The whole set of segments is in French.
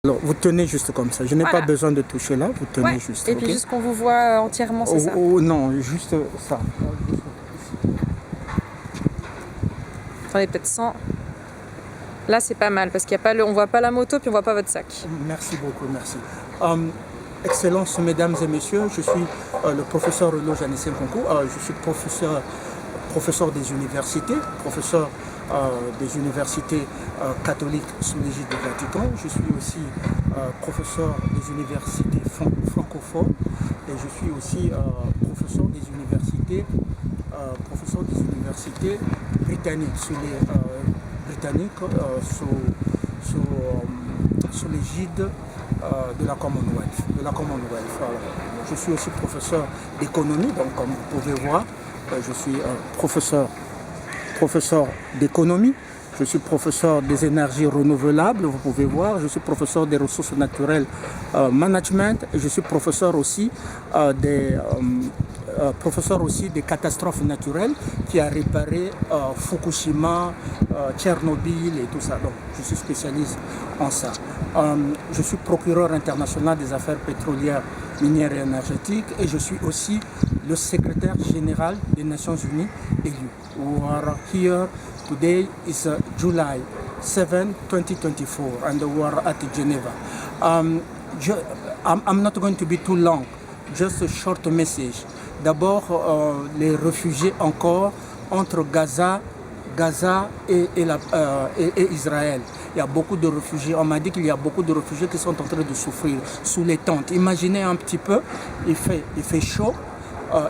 Alors, vous tenez juste comme ça. Je n'ai Voilà. pas besoin de toucher là. Vous tenez Ouais. juste. Et puis ok. juste qu'on vous voit entièrement, c'est ça. Oh, non, juste ça. Attendez, peut-être 100. Là, c'est pas mal parce qu'il y a pas on voit pas la moto puis on voit pas votre sac. Merci beaucoup, merci. Excellences, mesdames et messieurs, je suis le professeur Relo Janissé Nkonkou. Je suis professeur des universités, professeur des universités catholiques sous l'égide du Vatican. Je suis aussi professeur des universités francophones et je suis aussi professeur des universités britanniques sous l'égide de la Commonwealth. Voilà. Je suis aussi professeur d'économie, donc comme vous pouvez voir, je suis professeur d'économie. Je suis professeur des énergies renouvelables, vous pouvez voir. Je suis professeur des ressources naturelles management. Et je suis professeur aussi des catastrophes naturelles qui a réparé Fukushima, Tchernobyl et tout ça. Donc, je suis spécialiste en ça. Je suis procureur international des affaires pétrolières, minières et énergétiques et je suis aussi le secrétaire général des Nations Unies élu. We are here today is July 7, 2024 and we are at Geneva. I'm not going to be too long, just a short message. D'abord, les réfugiés encore entre Gaza et Israël. Il y a beaucoup de réfugiés. On m'a dit qu'il y a beaucoup de réfugiés qui sont en train de souffrir sous les tentes. Imaginez un petit peu, il fait chaud,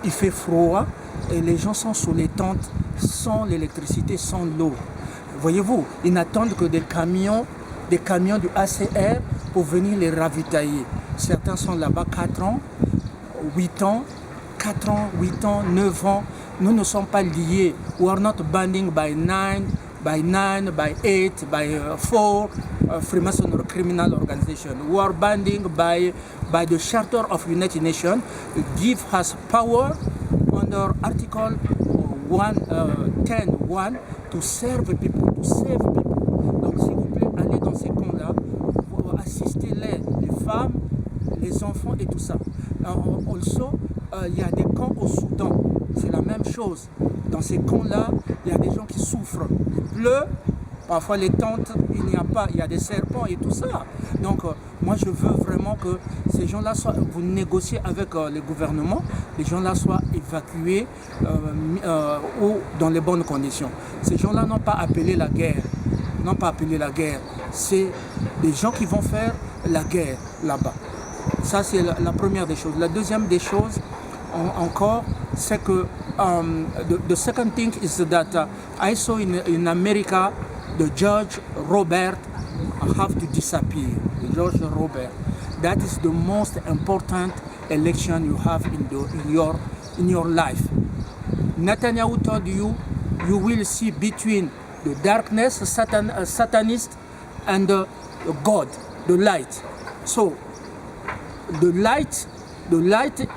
il fait froid et les gens sont sous les tentes sans l'électricité, sans l'eau. Voyez-vous, ils n'attendent que des camions du ACR pour venir les ravitailler. Certains sont là-bas 4 ans, 8 ans, 4 ans, 8 ans, 9 ans. Nous ne sommes pas liés. We are not banding by 9, by 8, by 4 Freemasonry criminal organization. We are banding by the Charter of United Nations. It gives us power under Article 10.1 to serve people, to save people. Donc s'il vous plaît, allez dans ces camps-là, assistez-les, les femmes, les enfants et tout ça. Also, il y a des camps au Soudan, c'est la même chose. Dans ces camps-là, il y a des gens qui souffrent. Il pleut, parfois les tentes, il n'y a pas, il y a des serpents et tout ça. Donc, moi je veux vraiment que ces gens-là soient, vous négociez avec le gouvernement, les gens-là soient évacués ou dans les bonnes conditions. Ces gens-là n'ont pas appelé la guerre. C'est des gens qui vont faire la guerre là-bas. Ça, c'est la première des choses. La deuxième des choses, encore, c'est que the second thing is that I saw in America the Judge Robert have to disappear. The Judge Robert. That is the most important election you have in your life. Netanyahu told you will see between the darkness, Satanist, and God, the light. So the light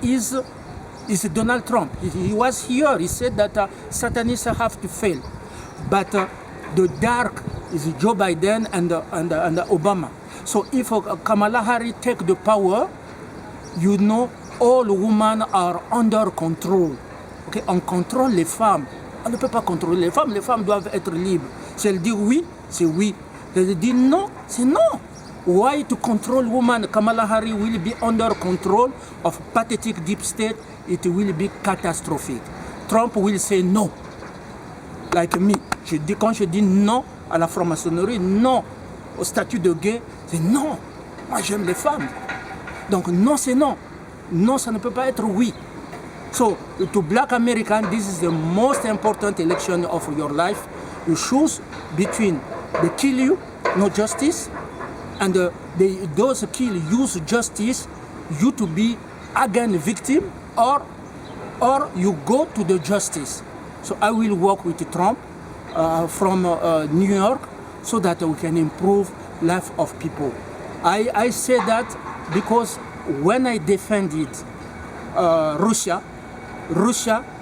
is Donald Trump. He was here. He said that Satanists have to fail, but the dark is Joe Biden and Obama. So if Kamala Harris take the power, you know all women are under control. Okay? On contrôle les femmes. On ne peut pas contrôler les femmes. Les femmes doivent être libres. Si elles disent oui, c'est oui. Si elles disent non, c'est non. Why to control women? Kamala Harris will be under control of pathetic deep state. It will be catastrophic. Trump will say no. Like me. Quand je dis non à la franc-maçonnerie, non au statut de gay, c'est non. Moi, j'aime les femmes. Donc non, c'est non. Non, ça ne peut pas être oui. So, to black American, this is the most important election of your life. You choose between they kill you, no justice, and those kill use justice, you to be again victim, or you go to the justice. So I will work with Trump from New York so that we can improve life of people. I say that because when I defended Russia,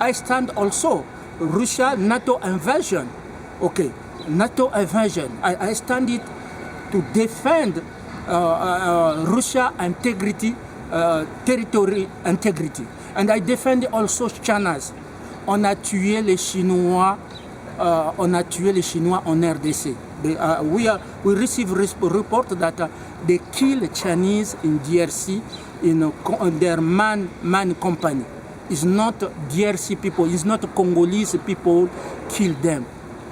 I stand also Russia NATO invasion. Okay, NATO invasion. I stand it to defend Russia integrity, territory integrity. And I defend also China's. On a tué les Chinois en RDC. We receive report that they kill Chinese in DRC in their man company. It's not DRC people, it's not Congolese people kill them.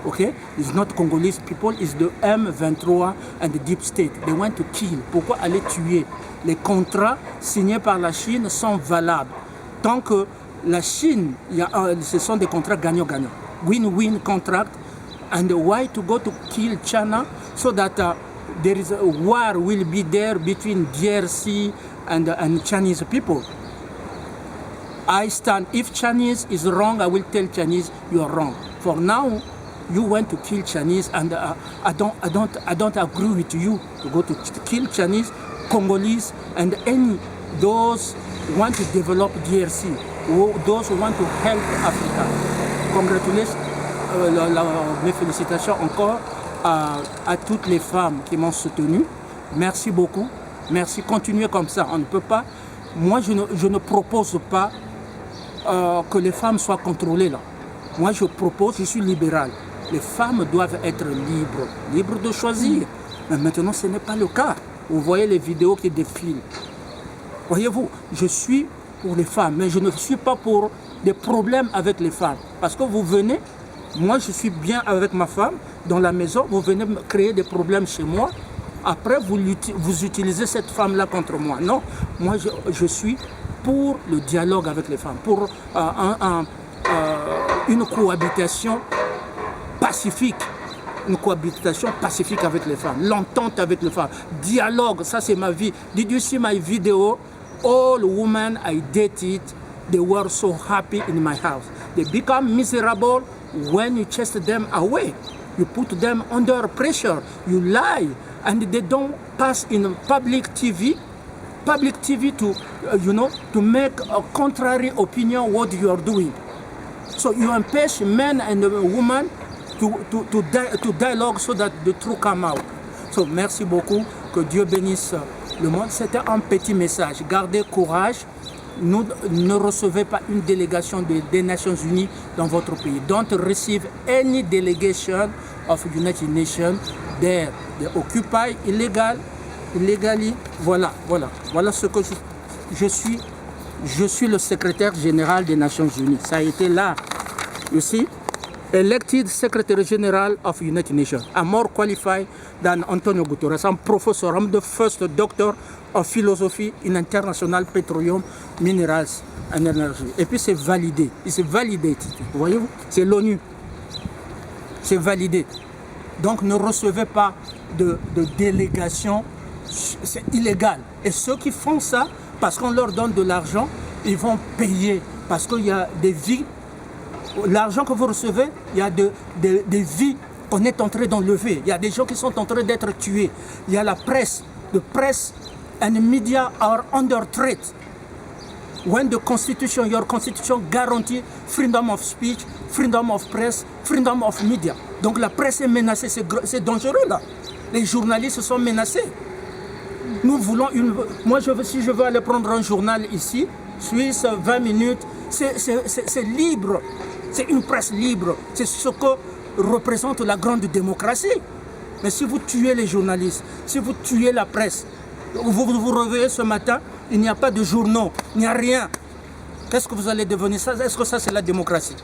Okay? It's not Congolese people, it's the M23 and the Deep State. They want to kill. Pourquoi aller tuer? Les contrats signés par la Chine sont valables. Tant que la Chine, ce sont des contrats gagnant-gagnant. Win-win contract. And why to go to kill China so that there is a war will be there between DRC and Chinese people? I stand. If Chinese is wrong, I will tell Chinese you are wrong. For now, you want to kill Chinese, and I don't agree with you to go to kill Chinese, Congolese, and any those who want to develop DRC, those who want to help Africa. Congratulations, mes félicitations encore à toutes les femmes qui m'ont soutenu. Merci beaucoup. Merci. Continuez comme ça. On ne peut pas. Moi, je ne propose pas que les femmes soient contrôlées là. Moi, je propose, je suis libéral. Les femmes doivent être libres de choisir. Mais maintenant, ce n'est pas le cas. Vous voyez les vidéos qui défilent. Voyez-vous, je suis pour les femmes, mais je ne suis pas pour des problèmes avec les femmes. Parce que vous venez, moi je suis bien avec ma femme, dans la maison, vous venez me créer des problèmes chez moi. Après, vous utilisez cette femme-là contre moi. Non, moi je suis pour le dialogue avec les femmes, pour une cohabitation pacifique. Une cohabitation pacifique avec les femmes, l'entente avec les femmes, dialogue, ça c'est ma vie. Did you see my video? All women I dated, they were so happy in my house. They become miserable when you chase them away. You put them under pressure, you lie, and they don't pass in public TV to, to make a contrary opinion what you are doing. So you empêch men and women to dialogue so that the truth come out. So merci beaucoup, que Dieu bénisse le monde. C'était un petit message. Gardez courage. Ne recevez pas une délégation des Nations Unies dans votre pays. Don't receive any delegation of United Nations there. They occupy illegally. Voilà ce que je suis. Je suis le secrétaire général des Nations Unies. Ça a été là. You see? Elected Secretary General of United Nations. I'm more qualified than Antonio Guterres. I'm professor. I'm the first doctor of philosophy in international petroleum, minerals and energy. Et puis c'est validé. C'est validé. Voyez-vous? C'est l'ONU. C'est validé. Donc ne recevez pas de délégation. C'est illégal. Et ceux qui font ça, parce qu'on leur donne de l'argent, ils vont payer. Parce qu'il y a des vies. L'argent que vous recevez, il y a des vies qu'on est en train d'enlever. Il y a des gens qui sont en train d'être tués. Il y a la presse. The press and the media are under threat. When the constitution, your constitution guarantee freedom of speech, freedom of press, freedom of media. Donc la presse est menacée, c'est dangereux là. Les journalistes sont menacés. Nous voulons moi, si je veux aller prendre un journal ici, Suisse, 20 minutes, c'est libre. C'est une presse libre. C'est ce que représente la grande démocratie. Mais si vous tuez les journalistes, si vous tuez la presse, vous vous réveillez ce matin, il n'y a pas de journaux, il n'y a rien. Qu'est-ce que vous allez devenir? Est-ce que ça, c'est la démocratie?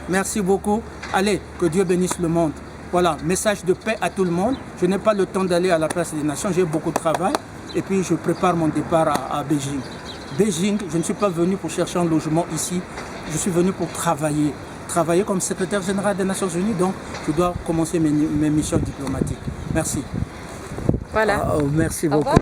Merci beaucoup. Allez, que Dieu bénisse le monde. Voilà, message de paix à tout le monde. Je n'ai pas le temps d'aller à la place des nations, j'ai beaucoup de travail. Et puis, je prépare mon départ à Beijing. Beijing, je ne suis pas venu pour chercher un logement ici. Je suis venu pour travailler comme secrétaire général des Nations Unies, donc je dois commencer mes missions diplomatiques. Merci. Voilà. Merci beaucoup.